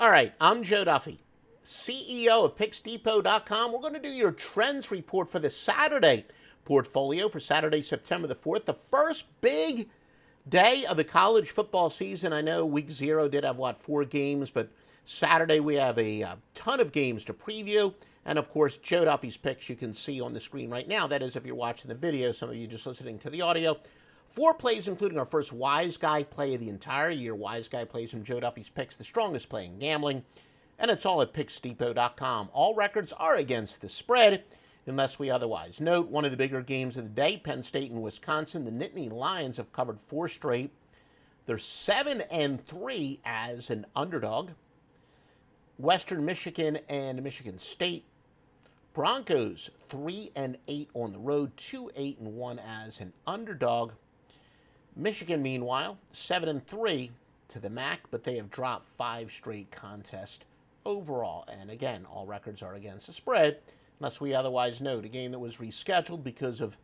All right, I'm Joe Duffy, CEO of PicksDepot.com. We're going to do your trends report for the Saturday portfolio for Saturday, September the 4th, the first big day of the college football season. I know week 0 did have, 4 games, but Saturday we have a ton of games to preview. And, of course, Joe Duffy's picks you can see on the screen right now. That is if you're watching the video, some of you just listening to the audio. 4 plays, including our first Wise Guy play of the entire year. Wise Guy plays from Joe Duffy's picks, the strongest play in gambling. And it's all at PicksDepot.com. All records are against the spread, unless we otherwise note. One of the bigger games of the day, Penn State and Wisconsin. The Nittany Lions have covered 4 straight. They're 7-3 as an underdog. Western Michigan and Michigan State. Broncos 3-8 on the road, 2-8-1 as an underdog. Michigan, meanwhile, 7-3 to the MAC, but they have dropped 5 straight contests overall. And again, all records are against the spread, unless we otherwise note. A game that was rescheduled because of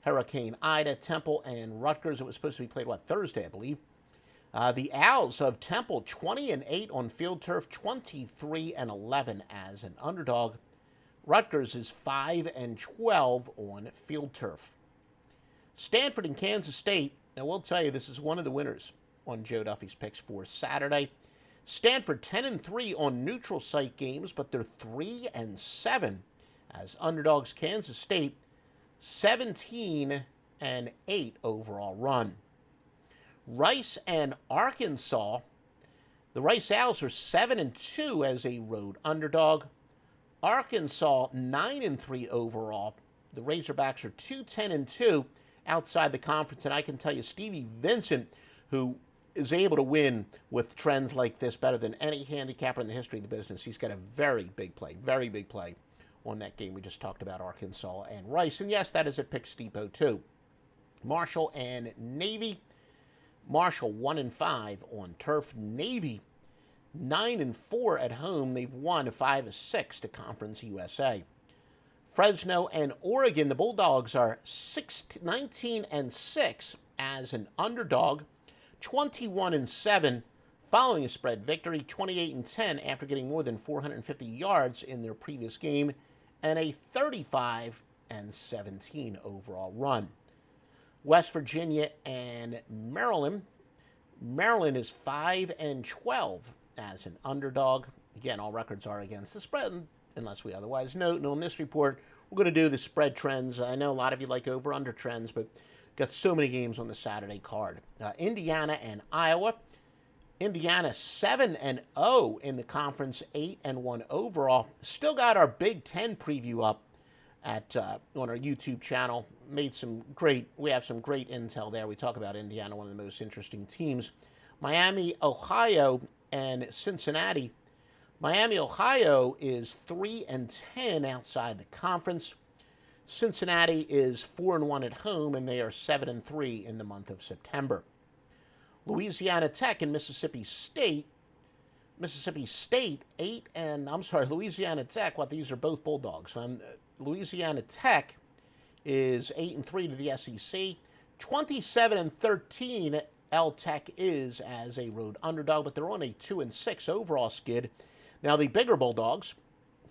Hurricane Ida. Temple and Rutgers, it was supposed to be played, Thursday, I believe. The Owls of Temple, 20-8 on field turf, 23-11 as an underdog. Rutgers is 5-12 on field turf. Stanford and Kansas State. Now, we'll tell you, this is one of the winners on Joe Duffy's picks for Saturday. Stanford 10-3 on neutral site games, but they're 3-7 as underdogs. Kansas State 17-8 overall run. Rice and Arkansas. The Rice Owls are 7-2 as a road underdog. Arkansas 9-3 overall. The Razorbacks are 2-10-2 outside the conference, and I can tell you Stevie Vincent, who is able to win with trends like this better than any handicapper in the history of the business. He's got a very big play on that game we just talked about, Arkansas and Rice. And yes, that is at Picks Depot too. Marshall and Navy. Marshall 1-5 on turf. Navy 9-4 at home. They've won 5-6 to Conference USA. Fresno and Oregon, the Bulldogs are 19-6 as an underdog, 21-7 following a spread victory, 28-10 after getting more than 450 yards in their previous game, and a 35-17 overall run. West Virginia and Maryland. Maryland is 5-12 as an underdog. Again, all records are against the spread, unless we otherwise note. And on this report, we're going to do the spread trends. I know a lot of you like over-under trends, but got so many games on the Saturday card. Indiana and Iowa. Indiana 7-0 in the conference, 8-1 overall. Still got our Big Ten preview up at on our YouTube channel. We have some great intel there. We talk about Indiana, one of the most interesting teams. Miami, Ohio, and Cincinnati. Miami, Ohio is 3-10 outside the conference. Cincinnati is 4-1 at home, and they are 7-3 in the month of September. Louisiana Tech and Mississippi State. Louisiana Tech. These are both Bulldogs. Louisiana Tech is 8-3 to the SEC. 27-13 L Tech is as a road underdog, but they're on a 2-6 overall skid. Now, the bigger Bulldogs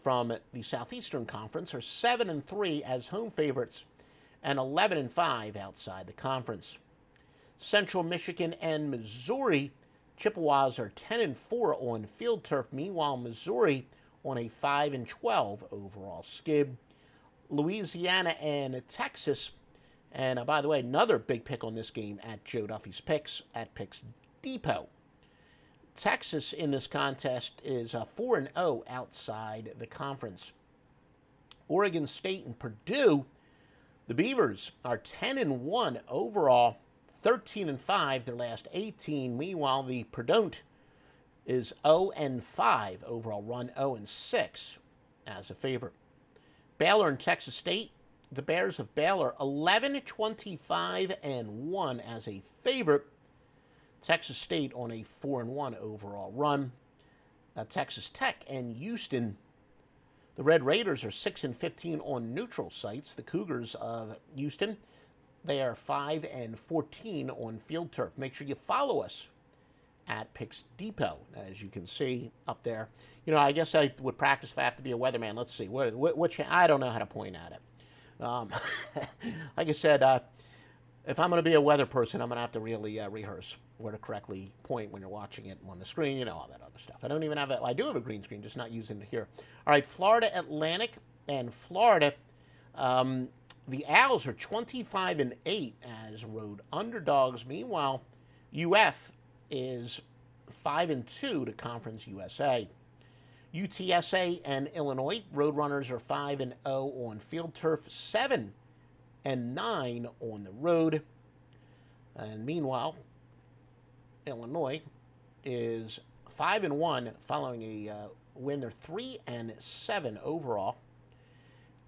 from the Southeastern Conference are 7-3 as home favorites and 11-5 outside the conference. Central Michigan and Missouri. Chippewas are 10-4 on field turf. Meanwhile, Missouri on a 5-12 overall skid. Louisiana and Texas. And by the way, another big pick on this game at Joe Duffy's Picks at Picks Depot. Texas in this contest is 4-0 outside the conference. Oregon State and Purdue, the Beavers are 10-1 overall, 13-5 their last 18. Meanwhile, the Purdue is 0-5 overall run, 0-6 as a favorite. Baylor and Texas State, the Bears of Baylor 11-25-1 as a favorite. Texas State on a 4-1 overall run. Texas Tech and Houston. The Red Raiders are 6-15 on neutral sites. The Cougars of Houston, they are 5-14 on field turf. Make sure you follow us at Picks Depot, as you can see up there. I guess I would practice if I have to be a weatherman. Let's see. I don't know how to point at it. Like I said, if I'm going to be a weather person, I'm going to have to really rehearse where to correctly point when you're watching it on the screen, all that other stuff. I don't even have it. I do have a green screen, just not using it here. All right, Florida Atlantic and Florida. The Owls are 25-8 as road underdogs. Meanwhile, UF is 5-2 to Conference USA. UTSA and Illinois Roadrunners are 5-0 on field turf, 7-9 on the road. And meanwhile, Illinois is 5-1 following a win. They're 3-7 overall.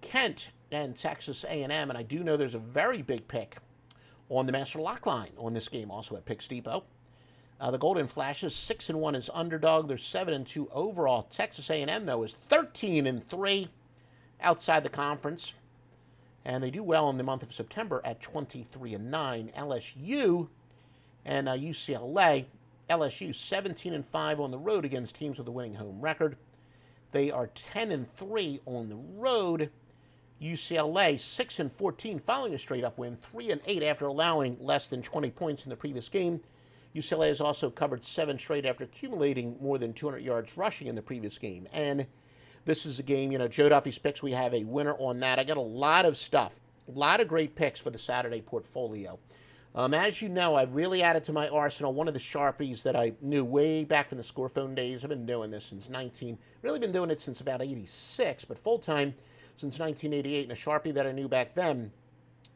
Kent and Texas A&M, and I do know there's a very big pick on the Master Lock line on this game, also at Picks Depot. The Golden Flashes 6-1 as underdog. They're 7-2 overall. Texas A&M though is 13-3 outside the conference, and they do well in the month of September at 23-9. LSU and UCLA. LSU 17-5 on the road against teams with a winning home record. They are 10-3 on the road. UCLA 6-14 following a straight-up win, 3-8 after allowing less than 20 points in the previous game. UCLA has also covered 7 straight after accumulating more than 200 yards rushing in the previous game. And this is a game, Joe Duffy's picks, we have a winner on that. I got a lot of stuff, a lot of great picks for the Saturday portfolio. As you know, I've really added to my arsenal one of the Sharpies that I knew way back from the Scorephone days. I've been doing this since really been doing it since about 86, but full-time since 1988. And a Sharpie that I knew back then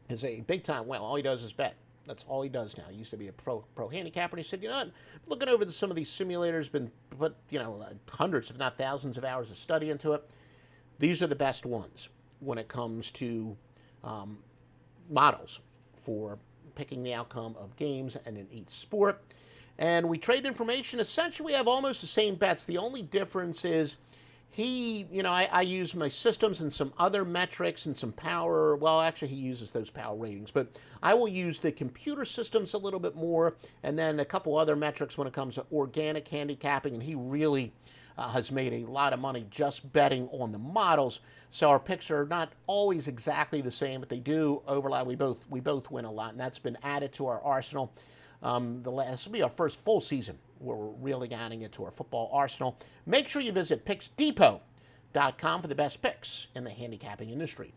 is a big-time, well, all he does is bet. That's all he does now. He used to be a pro handicapper, and he said, what, looking over some of these simulators, been put, hundreds, if not thousands of hours of study into it. These are the best ones when it comes to models for picking the outcome of games and in each sport. And we trade information. Essentially, we have almost the same bets. The only difference is I use my systems and some other metrics and some power. Well, actually, he uses those power ratings, but I will use the computer systems a little bit more, and then a couple other metrics when it comes to organic handicapping, and he really has made a lot of money just betting on the models. So our picks are not always exactly the same, but they do overlap. We both win a lot, and that's been added to our arsenal. This will be our first full season where we're really adding it to our football arsenal. Make sure you visit PicksDepot.com for the best picks in the handicapping industry.